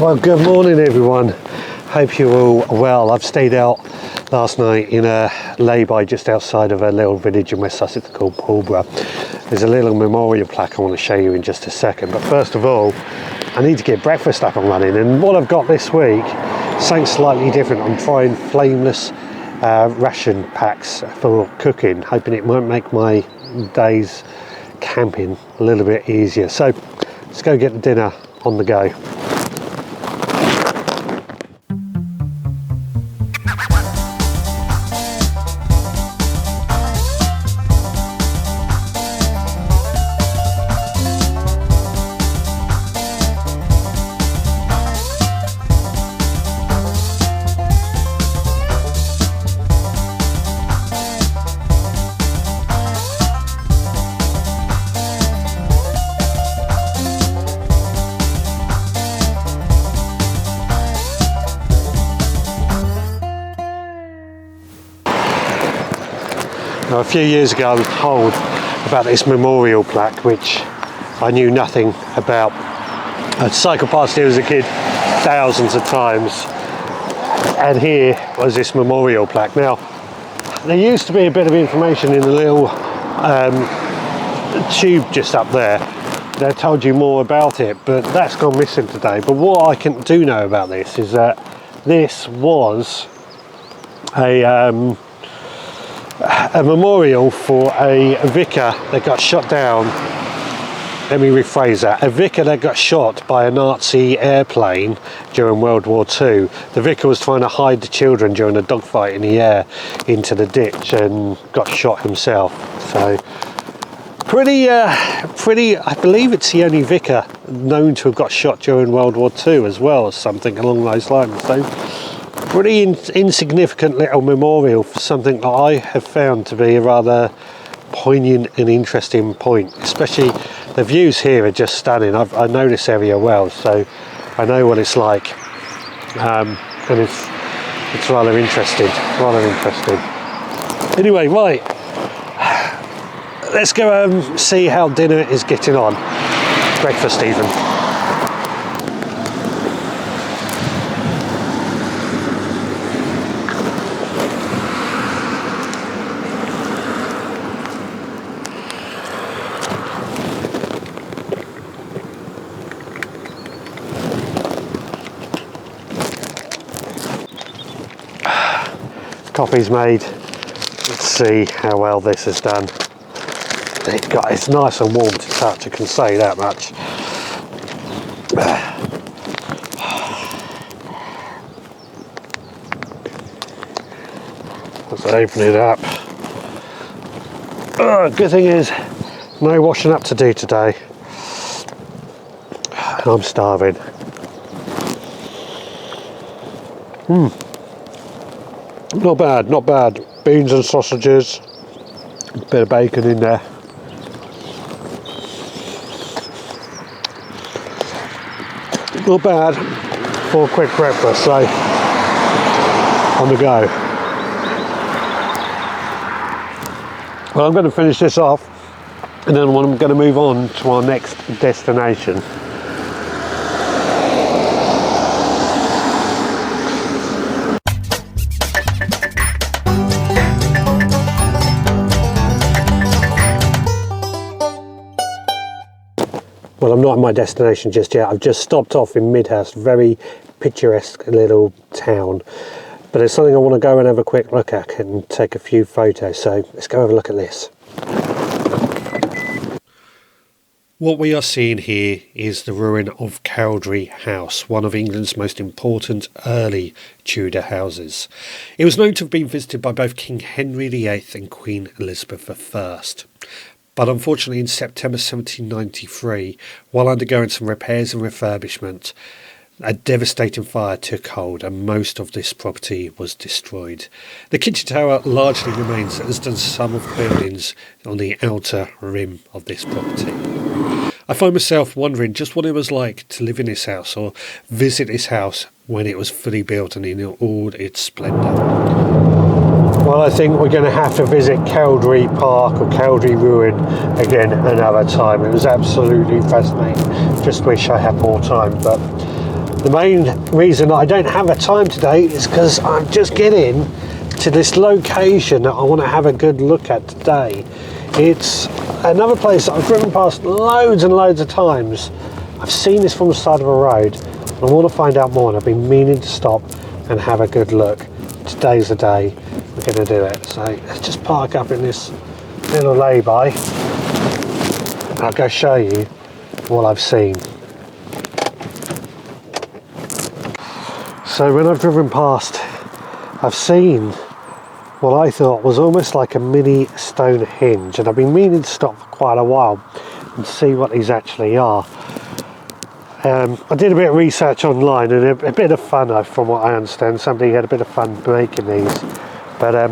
Well, good morning everyone. Hope you're all well. I've stayed out last night in a layby just outside of a little village in West Sussex called Pulborough. There's a little memorial plaque I want to show you in just a second, but first of all I need to get breakfast up and running, and what I've got this week, something slightly different. I'm trying flameless ration packs for cooking, hoping it might make my days camping a little bit easier. So let's go get the dinner on the go. Now, a few years ago I was told about this memorial plaque which I knew nothing about. I'd cycled past here as a kid thousands of times, and here was this memorial plaque. Now, there used to be a bit of information in the little tube just up there that told you more about it, but that's gone missing today. But what I do know about this is that this was a memorial for a vicar that got shot down. Let me rephrase that. A vicar that got shot by a Nazi airplane during World War II. The vicar was trying to hide the children during a dogfight in the air into the ditch and got shot himself. So pretty, I believe it's the only vicar known to have got shot during World War II as well, as something along those lines. So pretty insignificant little memorial for something that I have found to be a rather poignant and interesting point. Especially the views here are just stunning. I know this area well, so I know what it's like, and it's rather interesting. Anyway, right, let's go see how dinner is getting on. Breakfast even. Coffee's made. Let's see how well this is done. It's nice and warm to touch, I can say that much. Let's open it up. Good thing is, no washing up to do today. And I'm starving. Not bad, not bad. Beans and sausages, a bit of bacon in there. Not bad for a quick breakfast, so on the go. Well, I'm going to finish this off, and then I'm going to move on to our next destination. Well, I'm not at my destination just yet. I've just stopped off in Midhurst, very picturesque little town. But it's something I want to go and have a quick look at and take a few photos. So let's go have a look at this. What we are seeing here is the ruin of Cowdray House, one of England's most important early Tudor houses. It was known to have been visited by both King Henry VIII and Queen Elizabeth I. But unfortunately in September 1793, while undergoing some repairs and refurbishment, a devastating fire took hold and most of this property was destroyed. The kitchen tower largely remains, as does some of the buildings on the outer rim of this property. I find myself wondering just what it was like to live in this house or visit this house when it was fully built and in all its splendour. Well, I think we're going to have to visit Cowdray Park or Cowdray Ruin again another time. It was absolutely fascinating. Just wish I had more time, but The main reason I don't have a time today is because I'm just getting to this location that I want to have a good look at today. It's another place that I've driven past loads and loads of times. I've seen this from the side of a road and I want to find out more, and I've been meaning to stop and have a good look. Today's the day we're going to do it. So let's just park up in this little lay-by and I'll go show you what I've seen. So when I've driven past, I've seen what I thought was almost like a mini Stonehenge, and I've been meaning to stop for quite a while and see what these actually are. I did a bit of research online, and a bit of fun, from what I understand. Somebody had a bit of fun making these, but it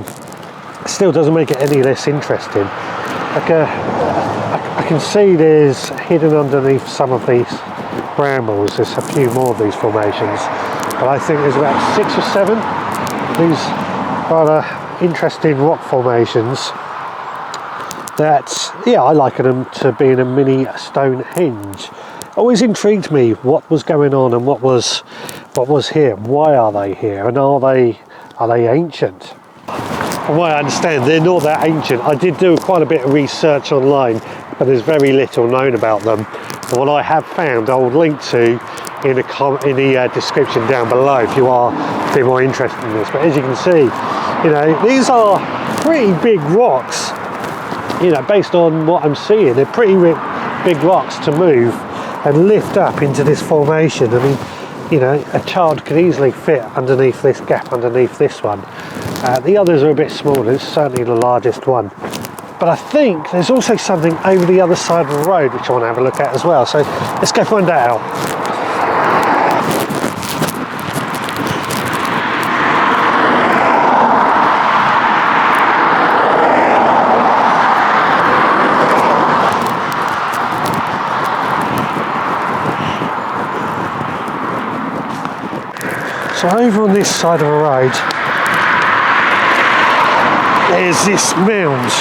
still doesn't make it any less interesting. I can see there's hidden underneath some of these brambles, there's a few more of these formations, but I think there's about 6 or 7 these rather interesting rock formations that, yeah, I liken them to being a mini Stonehenge. Always intrigued me what was going on and what was here. Why are they here, and are they ancient? From what I understand, they're not that ancient. I did do quite a bit of research online, but there's very little known about them. And what I have found, I will link to in the description down below if you are a bit more interested in this. But as you can see, you know, these are pretty big rocks. You know, based on what I'm seeing, they're pretty big rocks to move and lift up into this formation. I mean, you know, a child could easily fit underneath this gap, underneath this one. The others are a bit smaller. It's certainly the largest one. But I think there's also something over the other side of the road which I want to have a look at as well. So let's go find that out. So over on this side of the road, there's this mound.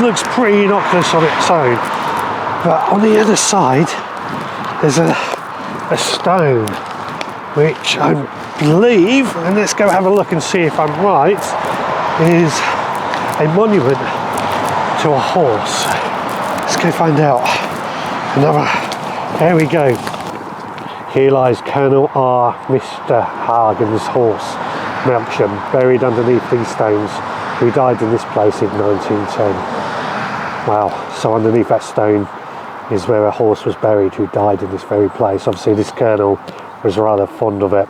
Looks pretty innocuous on its own, but on the other side, there's a stone, which I believe, and let's go have a look and see if I'm right, is a monument to a horse. Let's go find out. There we go. Here lies Colonel R. Mr. Hagen's horse, Melksham, buried underneath these stones, who died in this place in 1910. Wow, so underneath that stone is where a horse was buried who died in this very place. Obviously this colonel was rather fond of it.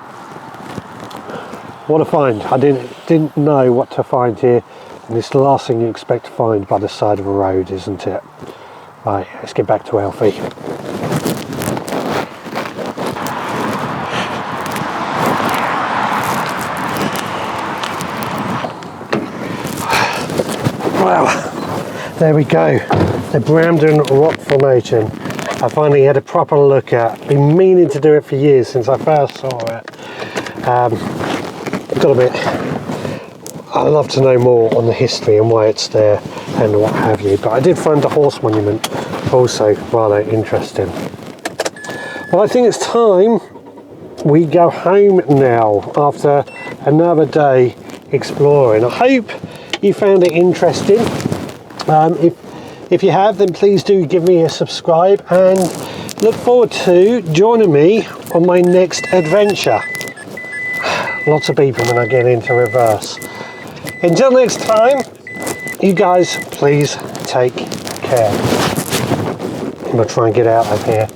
What a find. I didn't know what to find here, and it's the last thing you expect to find by the side of a road, isn't it? Right, let's get back to Alfie. Well, there we go, the Bramdean rock formation. I finally had a proper look at. Been meaning to do it for years since I first saw it. Got a bit. I'd love to know more on the history and why it's there and what have you. But I did find the horse monument also rather interesting. Well, I think it's time we go home now after another day exploring. I hope you found it interesting. If you have, then please do give me a subscribe and look forward to joining me on my next adventure. Lots of beeping when I get into reverse. Until next time, you guys please take care. I'm gonna try and get out of here.